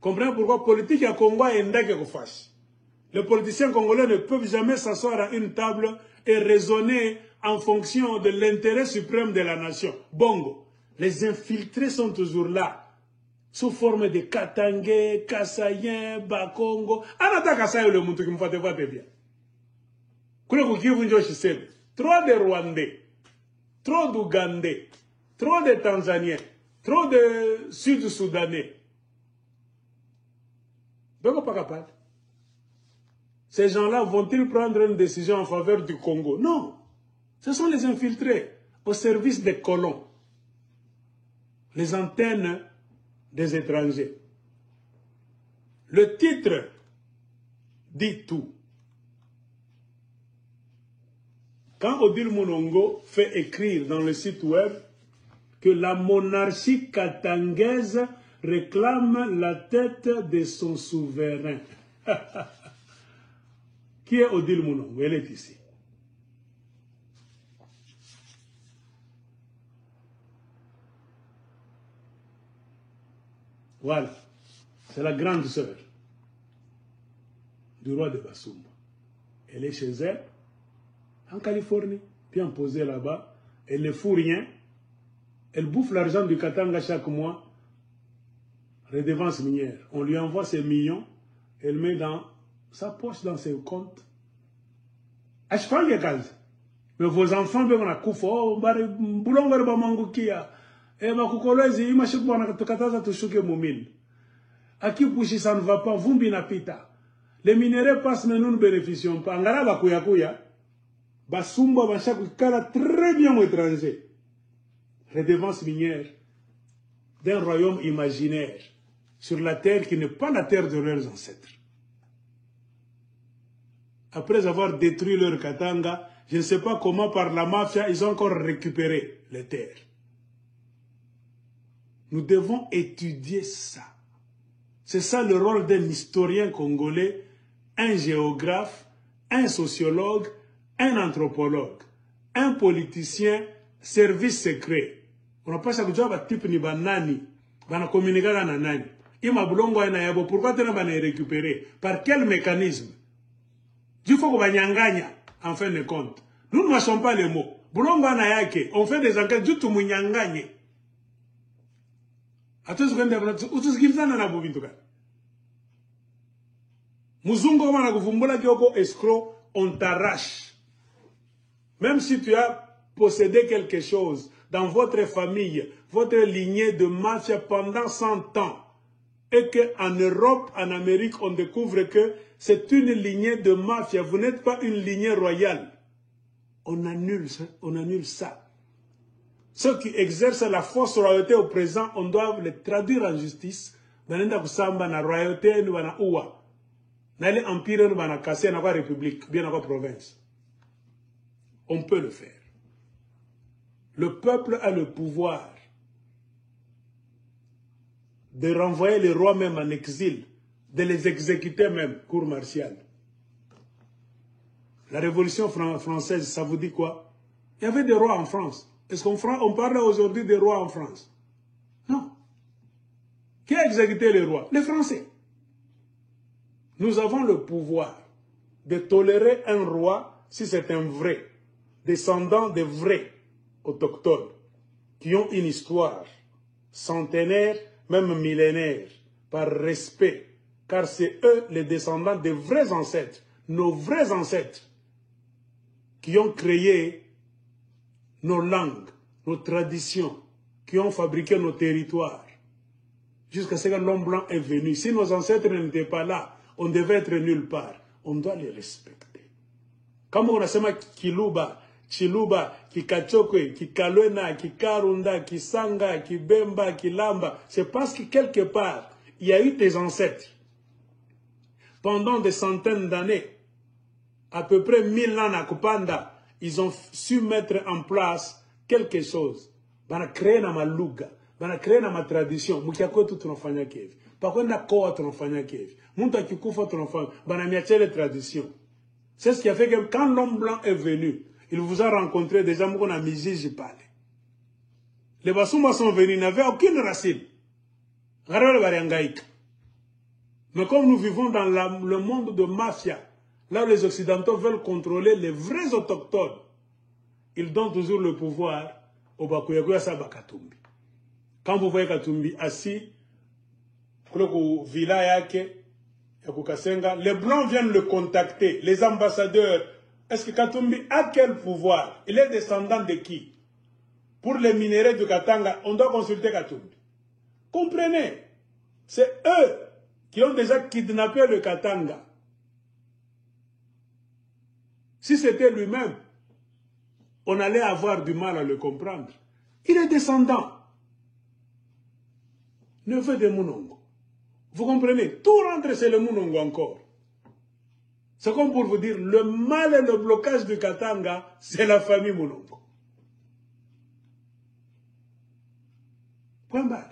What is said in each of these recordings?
Comprenez pourquoi politique à Congo est indéque fâche. Les politiciens congolais ne peuvent jamais s'asseoir à une table et raisonner en fonction de l'intérêt suprême de la nation. Bongo. Les infiltrés sont toujours là, sous forme de Katangé, Kassayen, Bakongo. Anata Kassayen le monde qui me fait pas bien. Trop de Rwandais, trop d'Ougandais, trop de Tanzaniens, trop de Sud-Soudanais. Donc, pas capable. Ces gens-là vont-ils prendre une décision en faveur du Congo? Non. Ce sont les infiltrés au service des colons. Les antennes des étrangers. Le titre dit tout. Quand Odile Monongo fait écrire dans le site web que la monarchie katangaise réclame la tête de son souverain. Qui est Odile Monongo? Elle est ici. Voilà. C'est la grande sœur du roi de Basumba. Elle est chez elle, en Californie, bien posée là-bas. Elle ne fout rien. Elle bouffe l'argent du Katanga chaque mois. Redevance minière. On lui envoie ses millions. Elle met dans sa poche, dans ses comptes. Mais vos enfants, ben on a koufo, oh, boulongo ba mango kia. Et ma kukolezi, ima shikwa na tukataza tushuke mumine. Aki pushi ça ne va pas, vumbi na pita. Les minéraux passent, mais nous ne bénéficions pas. Angara ba kuya kuya. Basumba ba chaque kala très bien aux étrangers. Redevance minière d'un royaume imaginaire sur la terre qui n'est pas la terre de leurs ancêtres. Après avoir détruit leur Katanga, je ne sais pas comment par la mafia, ils ont encore récupéré les terres. Nous devons étudier ça. C'est ça le rôle d'un historien congolais, un géographe, un sociologue, un anthropologue, un politicien, service secret. On n'a pas ça que tu as type ni banani, bana communiquer na nani. Ima bulongo ina yabo, pourquoi tu n'as pas récupéré? Par quel mécanisme? Il faut qu'on banyanganya, en fin de compte. Nous ne marchons pas les mots. Bulongo ina yake, on fait des enquêtes, du tout munyanganye. Attends, Muzungo wana kuvumbula kioko escroc, on t'arrache. Même si tu as possédé quelque chose dans votre famille, votre lignée de mafia pendant 100 ans, et qu'en Europe, en Amérique, on découvre que c'est une lignée de mafia, vous n'êtes pas une lignée royale. On annule ça. Ceux qui exercent la fausse royauté au présent, on doit les traduire en justice. Banenda kusamba na royauté ni wana uwa. Na ile empire ni wana kase na kwa république, bien na kwa province. On peut le faire. Le peuple a le pouvoir de renvoyer les rois même en exil, de les exécuter même, cour martiale. La Révolution française, ça vous dit quoi? Il y avait des rois en France. Est-ce qu'on parle aujourd'hui des rois en France? Non. Qui a exécuté les rois? Les Français. Nous avons le pouvoir de tolérer un roi si c'est un vrai, descendant des vrais autochtones, qui ont une histoire centenaire, même millénaire, par respect, car c'est eux les descendants des vrais ancêtres, nos vrais ancêtres, qui ont créé nos langues, nos traditions, qui ont fabriqué nos territoires, jusqu'à ce que l'homme blanc est venu. Si nos ancêtres n'étaient pas là, on devait être nulle part. On doit les respecter. Comme on a sema Kiluba, Chiluba, Kikachokwe, Kikalwena, Kikarunda, Kisanga, Kibemba, Kilamba, c'est parce que quelque part, il y a eu des ancêtres. Pendant des centaines d'années, à peu près 1000 ans à Kupanda, ils ont su mettre en place quelque chose. Ils ont créé ma luga, ils ont créé ma tradition. Ils ont créé ma tradition. C'est ce qui a fait que quand l'homme blanc est venu, il vous a rencontré des gens qui ont mis j'y parlais. Les Basumba sont venus, ils n'avaient aucune racine. Mais comme nous vivons dans le monde de mafia, là où les Occidentaux veulent contrôler les vrais autochtones, ils donnent toujours le pouvoir au Bakuyakuya Saba Katumbi. Quand vous voyez Katumbi assis, les Blancs viennent le contacter, les ambassadeurs. Est-ce que Katumbi a quel pouvoir? Il est descendant de qui? Pour les minéraux du Katanga, on doit consulter Katumbi. Comprenez? C'est eux qui ont déjà kidnappé le Katanga. Si c'était lui-même, on allait avoir du mal à le comprendre. Il est descendant. Neveu de Mounongo. Vous comprenez? Tout rentre, c'est le Mounongo encore. C'est comme pour vous dire, le mal et le blocage du Katanga, c'est la famille Mounongo. Point barre.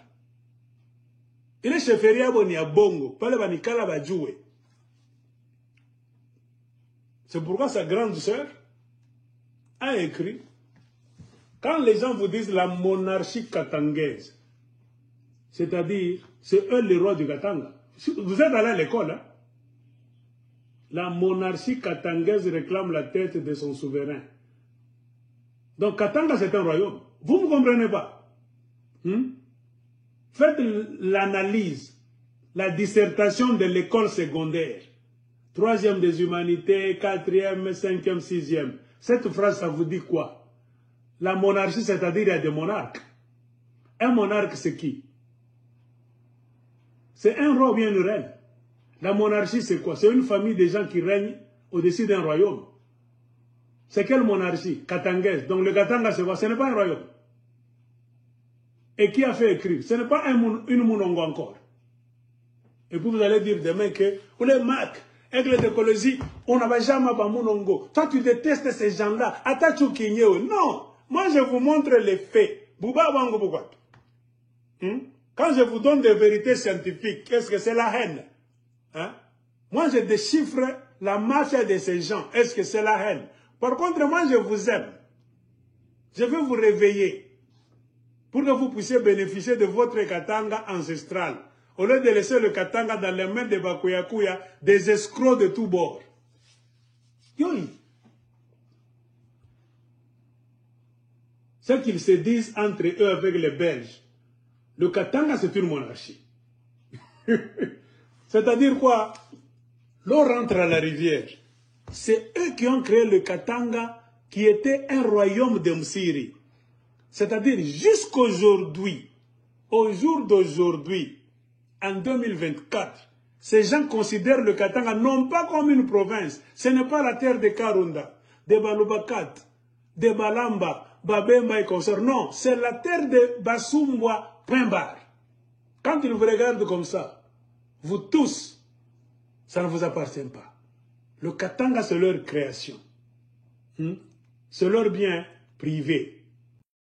Il est chez Feriaboni à Bongo, pas le Banikala va jouer. C'est pourquoi sa grande sœur a écrit, quand les gens vous disent la monarchie katangaise, c'est-à-dire, c'est eux les rois du Katanga. Vous êtes allé à l'école, hein? La monarchie katangaise réclame la tête de son souverain. Donc Katanga, c'est un royaume. Vous ne comprenez pas? Faites l'analyse, la dissertation de l'école secondaire. 3e des humanités, 4e, 5e, 6e. Cette phrase, ça vous dit quoi? La monarchie, c'est-à-dire il y a des monarques. Un monarque, c'est qui? C'est un roi ou bien une reine. La monarchie, c'est quoi? C'est une famille de gens qui règnent au-dessus d'un royaume. C'est quelle monarchie? Katangaise. Donc le Katanga, c'est quoi? Ce n'est pas un royaume. Et qui a fait écrire? Ce n'est pas une Mounongo encore. Et puis vous allez dire demain que, ou les Mac, avec l'écologie, on n'a jamais pas Mounongo. Toi, tu détestes ces gens-là. Atachu Kinyeo. Non. Moi, je vous montre les faits. Bouba Wango Bouba. Quand je vous donne des vérités scientifiques, qu'est-ce que c'est la haine? Hein? Moi, je déchiffre la mafia de ces gens. Est-ce que c'est la haine? Par contre, moi, je vous aime. Je veux vous réveiller pour que vous puissiez bénéficier de votre Katanga ancestral. Au lieu de laisser le Katanga dans les mains des Bakuyakuya, des escrocs de tous bords. Yoi. Ce qu'ils se disent entre eux avec les Belges. Le Katanga, c'est une monarchie. C'est-à-dire quoi? L'eau rentre à la rivière. C'est eux qui ont créé le Katanga, qui était un royaume de Msiri. C'est-à-dire jusqu'aujourd'hui, au jour d'aujourd'hui, en 2024, ces gens considèrent le Katanga non pas comme une province. Ce n'est pas la terre de Karunda, de Balubakat, de Balamba, Babemba et consorts. Non, c'est la terre de Basumbwa, point barre. Quand ils vous regardent comme ça, vous tous, ça ne vous appartient pas. Le Katanga, c'est leur création. C'est leur bien privé.